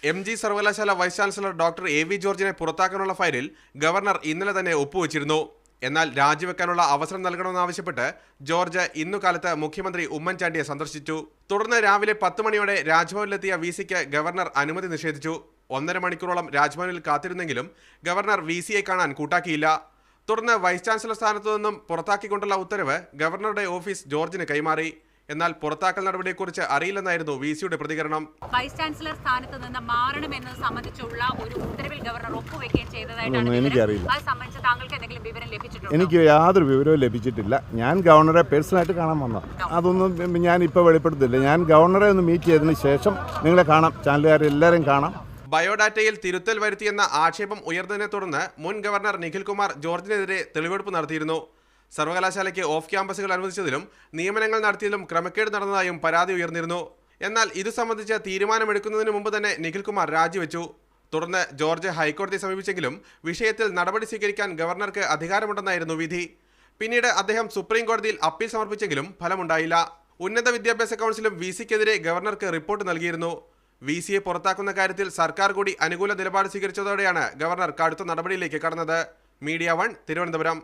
MG സർവകലാശാല vice chancellor doctor AV ജോർജിനെ പുറത്താക്കാനുള്ള ഫയലിൽ ഗവർണർ ഇന്നലെ തന്നെ ഒപ്പുവച്ചിരുന്നു. എന്നാൽ രാജിവെക്കാനുള്ള അവസരം നൽകണമെന്നാവശ്യപ്പെട്ട് ജോർജ് ഇന്നുകാലത്ത് മുഖ്യമന്ത്രി ഉമ്മൻചാണ്ടിയെ സന്ദർശിച്ചു. തുടർന്ന് രാവിലെ 10 മണിയോടെ രാജ്ഭവനിലെത്തിയ VCക്ക് ഗവർണർ അനുമതി നിഷേധിച്ചു. 1.5 മണിക്കൂറോളം രാജ്ഭവനിൽ കാത്തിരുന്നെങ്കിലും ഗവർണർ VCയെ കാണാൻ കൂട്ടാക്കിയില്ല. തുടർന്ന് വൈസ് ചാൻസലർ സ്ഥാനത്തു നിന്നും പുറത്താക്കിക്കൊണ്ടുള്ള ഉത്തരവ് ഗവർണറുടെ ഓഫീസ് ജോർജിന് കൈമാറി. എന്നാൽ പുറത്താക്കൽ നടപടിയെക്കുറിച്ച് അറിയില്ലെന്നായിരുന്നു VCയുടെ പ്രതികരണം. വൈസ് ചാൻസലർ സ്ഥാനത്ത് നിന്ന് മാറണമെന്നത് സംബന്ധിച്ചുള്ള ഒരു ഉത്തരവിൽ ഗവർണർ ഒപ്പുവെക്കുകയും ചെയ്തതായിട്ടാണ്. എനിക്കറിയില്ല. അത് സംബന്ധിച്ച് താങ്കൾക്ക് എന്തെങ്കിലും വിവരം ലഭിച്ചിട്ടുണ്ടോ? എനിക്ക് യാതൊരു വിവരവും ലഭിച്ചിട്ടില്ല. ഞാൻ ഗവർണറെ പേഴ്സണലായിട്ട് കാണാൻ വന്നു. അതൊന്നും ഞാൻ ഇപ്പോൾ വെളിപ്പെടുത്തില്ല. ഞാൻ ഗവർണറെ ഒന്ന് മീറ്റ് ചെയ്തതിന് ശേഷം നിങ്ങളെ കാണാം, ചാനലുകാരെല്ലാവരും കാണാം. ബയോഡാറ്റയിൽ തിരുത്തൽ വരുത്തിയെന്ന ആക്ഷേപം ഉയർന്നതിനെ തുടർന്ന് മുൻ ഗവർണർ നിഖിൽ കുമാർ ജോർജിനെതിരെ തെളിവെടുപ്പ് നടത്തിയിരുന്നു. സർവകലാശാലയ്ക്ക് ഓഫ് ക്യാമ്പസുകൾ അനുവദിച്ചതിലും നിയമനങ്ങൾ നടത്തിയതിലും ക്രമക്കേട് നടന്നതായും പരാതി ഉയർന്നിരുന്നു. എന്നാൽ ഇതു സംബന്ധിച്ച് തീരുമാനമെടുക്കുന്നതിന് മുമ്പ് തന്നെ നിഖിൽ കുമാർ രാജിവെച്ചു. തുടർന്ന് ജോർജ് ഹൈക്കോടതിയെ സമീപിച്ചെങ്കിലും വിഷയത്തിൽ നടപടി സ്വീകരിക്കാൻ ഗവർണർക്ക് അധികാരമുണ്ടെന്നായിരുന്നു വിധി. പിന്നീട് അദ്ദേഹം സുപ്രീം കോടതിയിൽ അപ്പീൽ സമർപ്പിച്ചെങ്കിലും ഫലമുണ്ടായില്ല. ഉന്നത വിദ്യാഭ്യാസ കൗൺസിലും VCക്കെതിരെ ഗവർണർക്ക് റിപ്പോർട്ട് നൽകിയിരുന്നു. VCയെ പുറത്താക്കുന്ന കാര്യത്തിൽ സർക്കാർ കൂടി അനുകൂല നിലപാട് സ്വീകരിച്ചതോടെയാണ് ഗവർണർ കടുത്ത നടപടിയിലേക്ക് കടന്നത്. മീഡിയ 1 തിരുവനന്തപുരം.